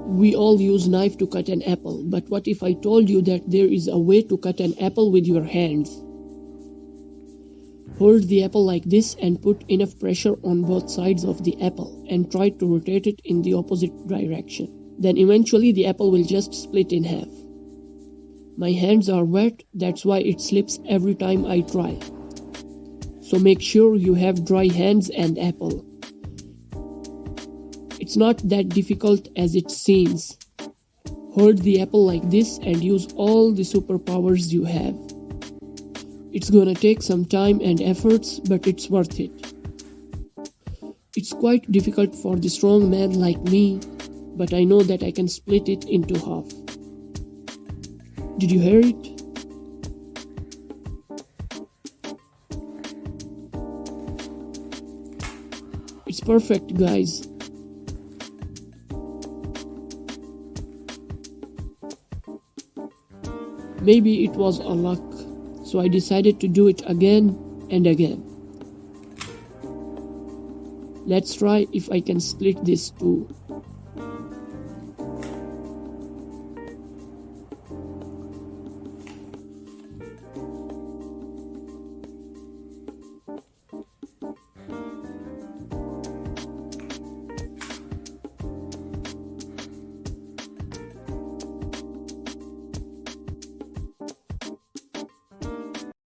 We all use knife to cut an apple, but what if I told you that there is a way to cut an apple with your hands? Hold the apple like this and put enough pressure on both sides of the apple and try to rotate it in the opposite direction. Then eventually the apple will just split in half. My hands are wet, that's why it slips every time I try. So make sure you have dry hands and apple. It's not that difficult as it seems. Hold the apple like this and use all the superpowers you have. It's gonna take some time and efforts, but it's worth it. It's quite difficult for the strong man like me, but I know that I can split it into half. Did you hear it? It's perfect, guys. Maybe it was a luck, so I decided to do it again and again. Let's try if I can split this too.